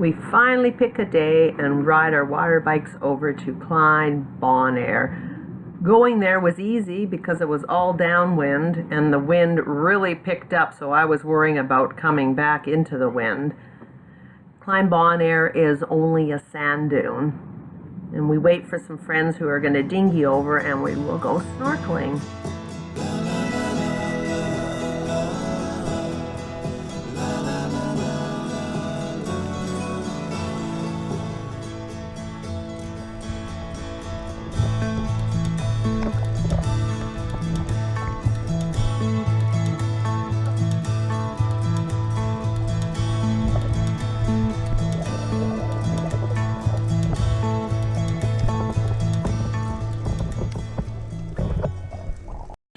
We finally pick a day and ride our water bikes over to Klein Bonaire. Going there was easy because it was all downwind and the wind really picked up, so I was worrying about coming back into the wind. Klein Bonaire is only a sand dune. And we wait for some friends who are going to dinghy over and we will go snorkeling.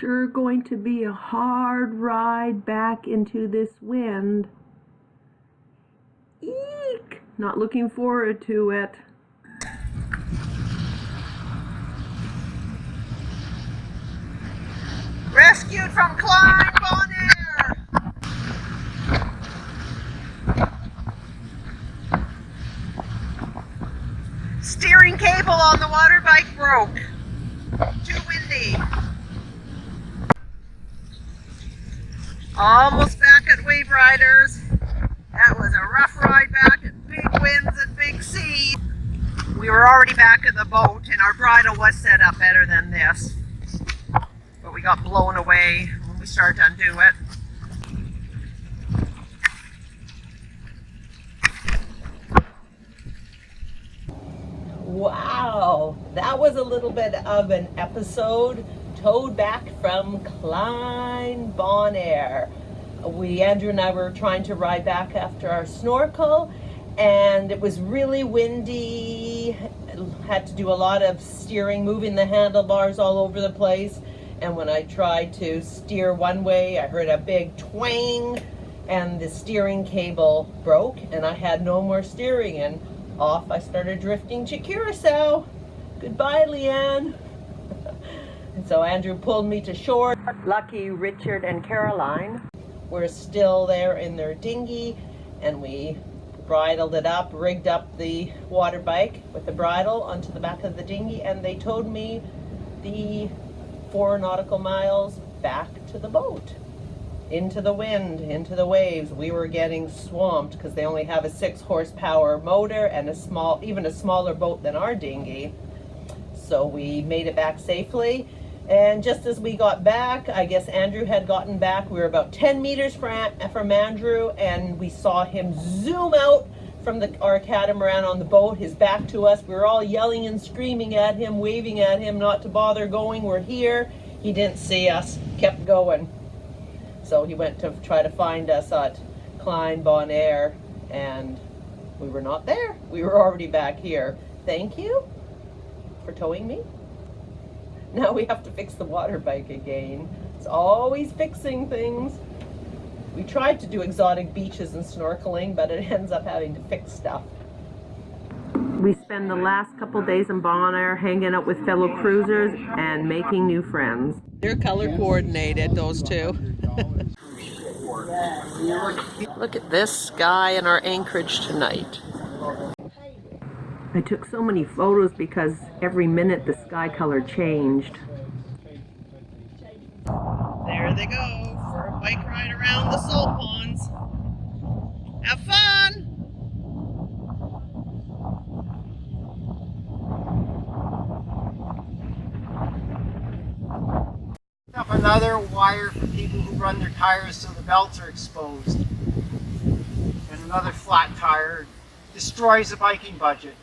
Sure going to be a hard ride back into this wind. Eek! Not looking forward to it. Rescued from Klein Bonaire! Steering cable on the water bike broke. Too windy. Almost back at WaveRiders. That was a rough ride back and big winds and big sea. We were already back at the boat and our bridle was set up better than this. But we got blown away when we started to undo it. Wow, that was a little bit of an episode. Towed back from Klein Bonaire. Andrew and I were trying to ride back after our snorkel, and it was really windy. Had to do a lot of steering, moving the handlebars all over the place. And when I tried to steer one way, I heard a big twang, and the steering cable broke, and I had no more steering, and off I started drifting to Curacao. Goodbye, Leanne. And so Andrew pulled me to shore. Lucky Richard and Caroline were still there in their dinghy, and we bridled it up, rigged up the water bike with the bridle onto the back of the dinghy, and they towed me the 4 nautical miles back to the boat. Into the wind, into the waves. We were getting swamped because they only have a 6 horsepower motor and even a smaller boat than our dinghy. So we made it back safely. And just as we got back, I guess Andrew had gotten back. We were about 10 meters from Andrew, and we saw him zoom out from our catamaran on the boat, his back to us. We were all yelling and screaming at him, waving at him not to bother going. We're here. He didn't see us, kept going. So he went to try to find us at Klein Bonaire, and we were not there. We were already back here. Thank you for towing me. Now we have to fix the water bike again. It's always fixing things. We tried to do exotic beaches and snorkeling, but it ends up having to fix stuff. We spend the last couple days in Bonaire hanging out with fellow cruisers and making new friends. They're color coordinated, those two. Look at this sky in our anchorage tonight. I took so many photos because every minute the sky color changed. There they go for a bike ride around the salt ponds. Have fun! Up another wire for people who run their tires so the belts are exposed. And another flat tire destroys the biking budget.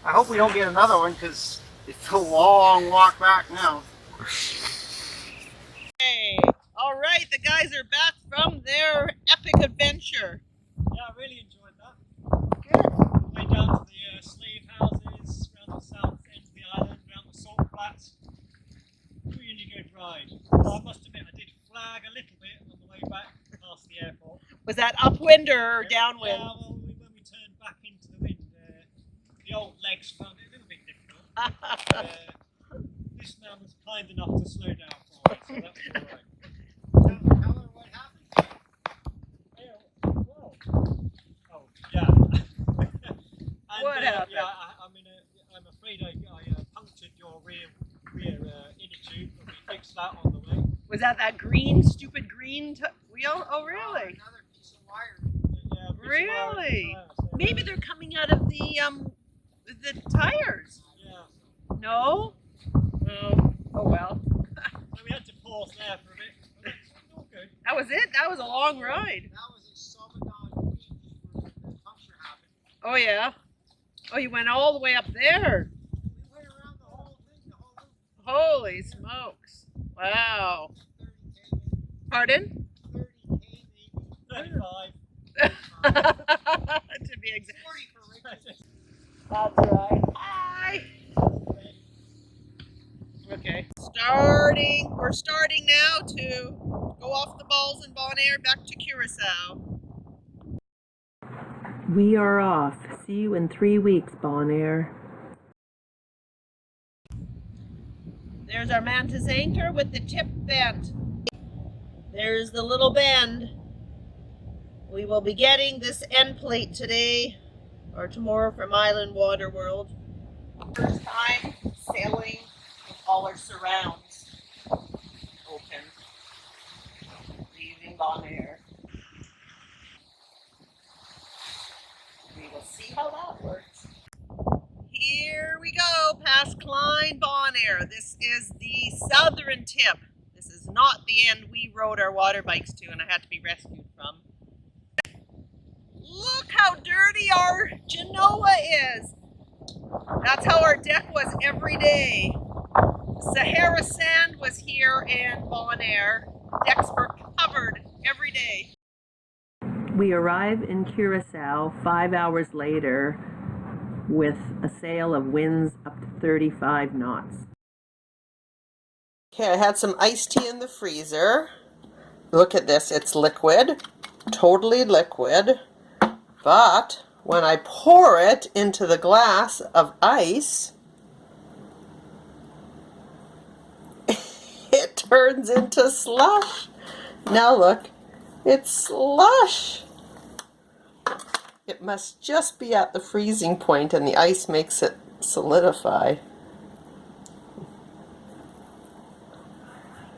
I hope we don't get another one because it's a long walk back now. Hey, all right, the guys are back from their epic adventure. Yeah, I really enjoyed that. Good. Went down to the slave houses, around the south end of the island, around the salt flats. Really good ride. I must admit, I did flag a little bit on the way back past the airport. Was that upwind or downwind? Yeah, well, when we turned back into the wind, the old legs found it a little bit difficult. This man was kind enough to slow down for us, so that was alright. What happened? Oh, yeah. that on the way. Was that green, stupid green wheel? Oh, really? Another piece of wire. Yeah, bits of wire Really? on the tires, so, Maybe they're coming out of the tires. Yeah. No? Oh, oh well. So we had to pause there for a bit. But it's all good. That was it? That was a long ride. That was a Solomon Beach where the puncture happened. Oh, yeah. Oh, you went all the way up there. We went around the whole thing, the whole loop. Holy smokes. Wow. 30K maybe. Pardon? 30K maybe. 35. To be exact. 40 for Richard. That's right. Hi. Okay. We're starting now to go off the balls in Bon Air back to Curacao. We are off. See you in 3 weeks, Bon Air. There's our mantis anchor with the tip bent. There's the little bend. We will be getting this end plate today or tomorrow from Island Water World. First time sailing with all our surrounds open, leaving Bon Air. We will see how that works. Here we go, past Klein Bon Air. This is the southern tip. This is not the end we rode our water bikes to and I had to be rescued from. Look how dirty our Genoa is. That's how our deck was every day. Sahara sand was here in Bon Air. Decks were covered every day. We arrive in Curacao 5 hours later with a sail of winds up to 35 knots. Okay, I had some iced tea in the freezer. Look at this, it's liquid, totally liquid. But when I pour it into the glass of ice, it turns into slush. Now look, it's slush. It must just be at the freezing point and the ice makes it solidify.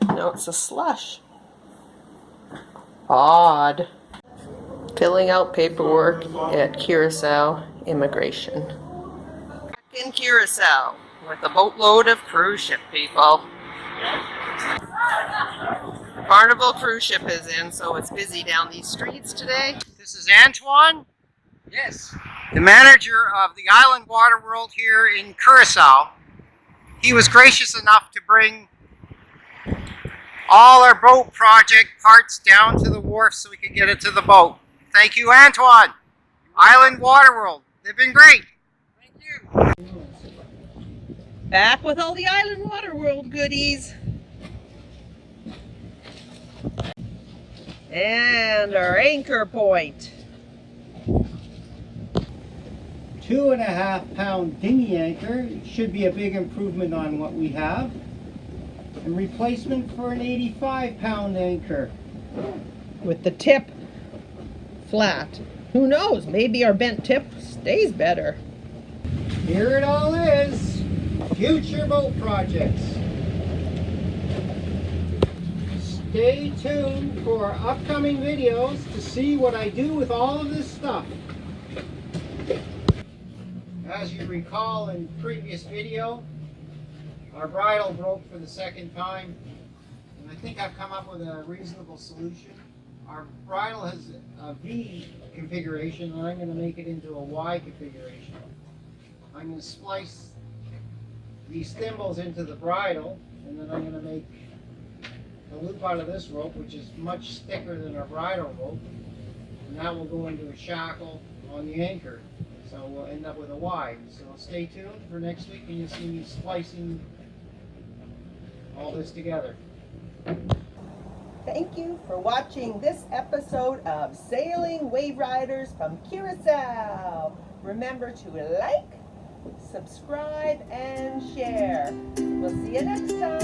Now it's a slush. Odd. Filling out paperwork at Curacao Immigration. Back in Curacao with a boatload of cruise ship people. Carnival cruise ship is in, so it's busy down these streets today. This is Antoine. Yes. The manager of the Island Water World here in Curacao. He was gracious enough to bring all our boat project parts down to the wharf so we could get it to the boat. Thank you, Antoine. Island Water World. They've been great. Thank you. Back with all the Island Water World goodies. And our anchor point. 2.5 pound dinghy anchor should be a big improvement on what we have. And replacement for an 85 pound anchor. With the tip flat. Who knows? Maybe our bent tip stays better. Here it all is. Future boat projects. Stay tuned for upcoming videos to see what I do with all of this stuff. As you recall in previous video, our bridle broke for the second time, and I think I've come up with a reasonable solution. Our bridle has a V configuration, and I'm going to make it into a Y configuration. I'm going to splice these thimbles into the bridle, and then I'm going to make a loop out of this rope, which is much thicker than our bridle rope, and that will go into a shackle on the anchor. So we'll end up with a Y. So stay tuned for next week, and you'll see me splicing all this together. Thank you for watching this episode of Sailing WaveRiders from Curacao. Remember to like, subscribe, and share. We'll see you next time.